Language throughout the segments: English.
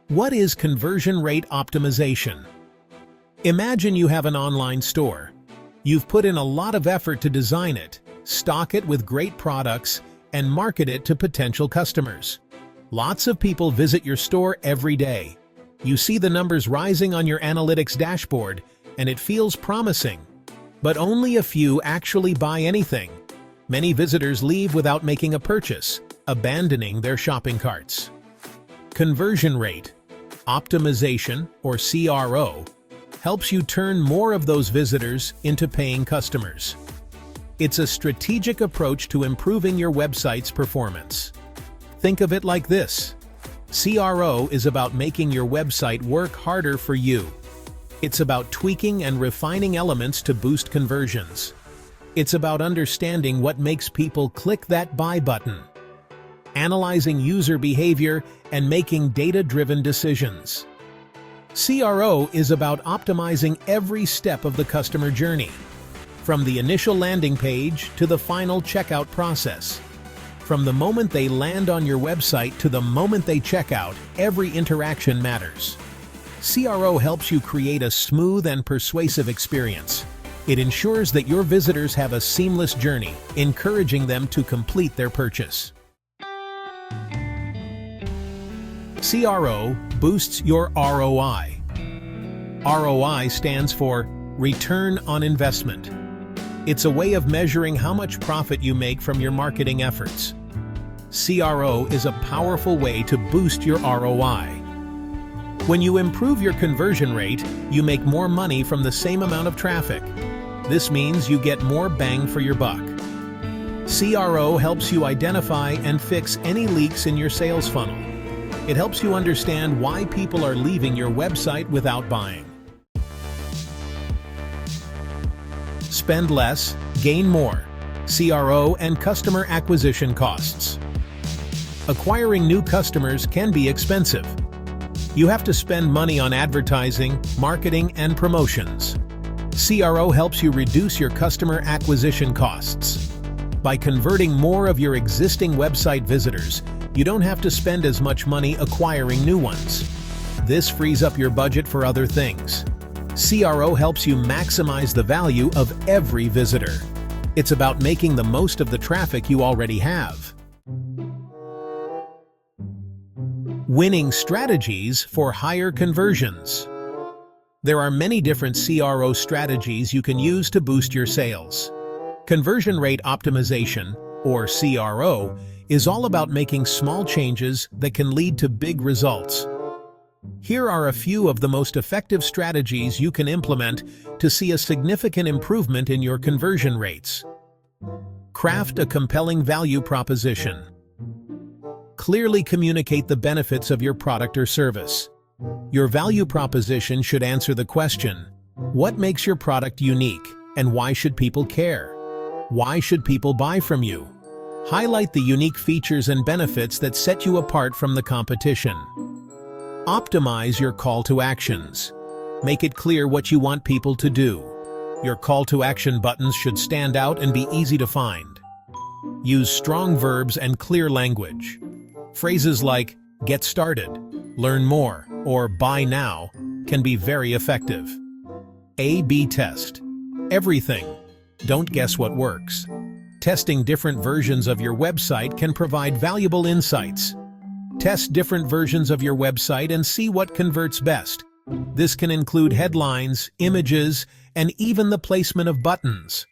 What is conversion rate optimization? Imagine you have an online store. You've put in a lot of effort to design it, stock it with great products, and market it to potential customers. Lots of people visit your store every day. You see the numbers rising on your analytics dashboard, and it feels promising. But only a few actually buy anything. Many visitors leave without making a purchase, abandoning their shopping carts. Conversion rate optimization, or CRO, helps you turn more of those visitors into paying customers. It's a strategic approach to improving your website's performance. Think of it like this. CRO is about making your website work harder for you. It's about tweaking and refining elements to boost conversions. It's about understanding what makes people click that buy button, analyzing user behavior, and making data-driven decisions. CRO is about optimizing every step of the customer journey, from the initial landing page to the final checkout process. From the moment they land on your website to the moment they check out, every interaction matters. CRO helps you create a smooth and persuasive experience. It ensures that your visitors have a seamless journey, encouraging them to complete their purchase. CRO boosts your ROI. ROI stands for Return on Investment. It's a way of measuring how much profit you make from your marketing efforts. CRO is a powerful way to boost your ROI. When you improve your conversion rate, you make more money from the same amount of traffic. This means you get more bang for your buck. CRO helps you identify and fix any leaks in your sales funnel. It helps you understand why people are leaving your website without buying. Spend less, gain more. CRO and customer acquisition costs. Acquiring new customers can be expensive. You have to spend money on advertising, marketing, and promotions. CRO helps you reduce your customer acquisition costs. By converting more of your existing website visitors, you don't have to spend as much money acquiring new ones. This frees up your budget for other things. CRO helps you maximize the value of every visitor. It's about making the most of the traffic you already have. Winning strategies for higher conversions. There are many different CRO strategies you can use to boost your sales. Conversion rate optimization, or CRO, is all about making small changes that can lead to big results. Here are a few of the most effective strategies you can implement to see a significant improvement in your conversion rates. Craft a compelling value proposition. Clearly communicate the benefits of your product or service. Your value proposition should answer the question, what makes your product unique, and why should people care? Why should people buy from you? Highlight the unique features and benefits that set you apart from the competition. Optimize your call to actions. Make it clear what you want people to do. Your call to action buttons should stand out and be easy to find. Use strong verbs and clear language. Phrases like, get started, learn more, or buy now can be very effective. A/B test. Everything. Don't guess what works. Testing different versions of your website can provide valuable insights. Test different versions of your website and see what converts best. This can include headlines, images, and even the placement of buttons.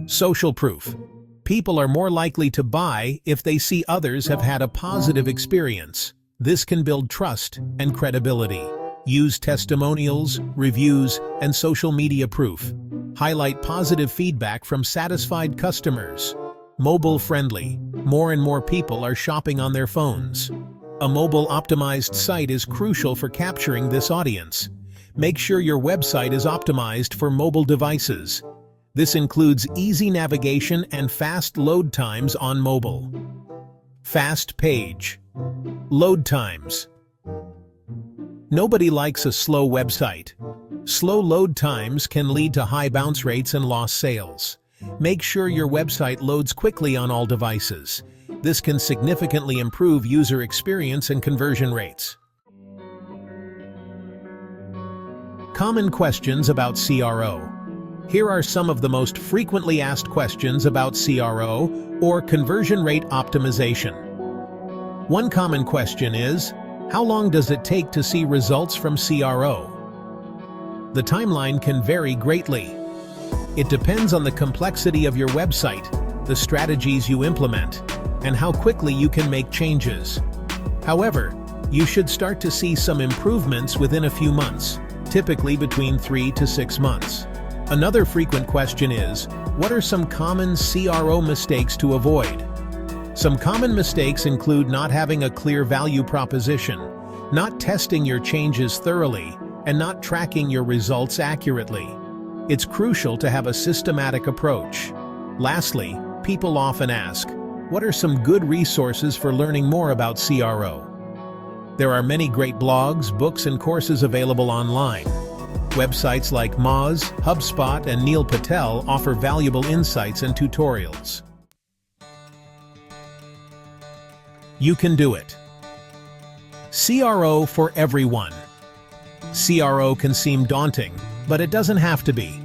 Social proof. People are more likely to buy if they see others have had a positive experience. This can build trust and credibility. Use testimonials, reviews, and social media proof. Highlight positive feedback from satisfied customers. Mobile-friendly. More and more people are shopping on their phones. A mobile-optimized site is crucial for capturing this audience. Make sure your website is optimized for mobile devices. This includes easy navigation and fast load times on mobile. Fast page. Load times. Nobody likes a slow website. Slow load times can lead to high bounce rates and lost sales. Make sure your website loads quickly on all devices. This can significantly improve user experience and conversion rates. Common questions about CRO. Here are some of the most frequently asked questions about CRO, or conversion rate optimization. One common question is, how long does it take to see results from CRO? The timeline can vary greatly. It depends on the complexity of your website, the strategies you implement, and how quickly you can make changes. However, you should start to see some improvements within a few months, typically between 3 to 6 months. Another frequent question is, what are some common CRO mistakes to avoid? Some common mistakes include not having a clear value proposition, not testing your changes thoroughly, and not tracking your results accurately. It's crucial to have a systematic approach. Lastly, people often ask, what are some good resources for learning more about CRO? There are many great blogs, books, and courses available online. Websites like Moz, HubSpot, and Neil Patel offer valuable insights and tutorials. You can do it. CRO for everyone. CRO can seem daunting, but it doesn't have to be.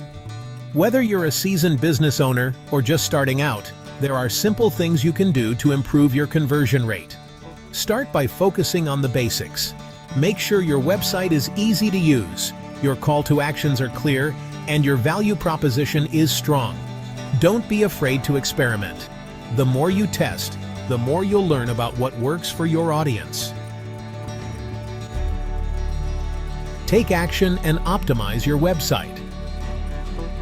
Whether you're a seasoned business owner or just starting out, there are simple things you can do to improve your conversion rate. Start by focusing on the basics. Make sure your website is easy to use, your call to actions are clear, and your value proposition is strong. Don't be afraid to experiment. The more you test, the more you'll learn about what works for your audience. Take action and optimize your website.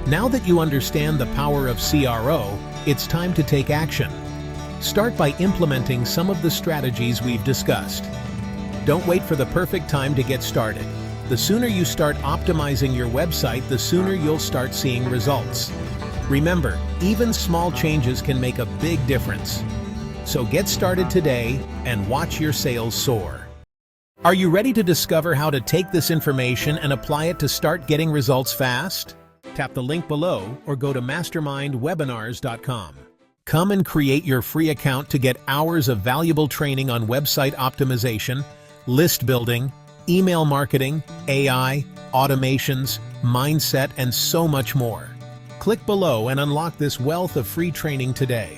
Now that you understand the power of CRO, it's time to take action. Start by implementing some of the strategies we've discussed. Don't wait for the perfect time to get started. The sooner you start optimizing your website, the sooner you'll start seeing results. Remember, even small changes can make a big difference. So get started today and watch your sales soar. Are you ready to discover how to take this information and apply it to start getting results fast? Tap the link below or go to mastermindwebinars.com. Come and create your free account to get hours of valuable training on website optimization, list building, email marketing, AI, automations, mindset, and so much more. Click below and unlock this wealth of free training today.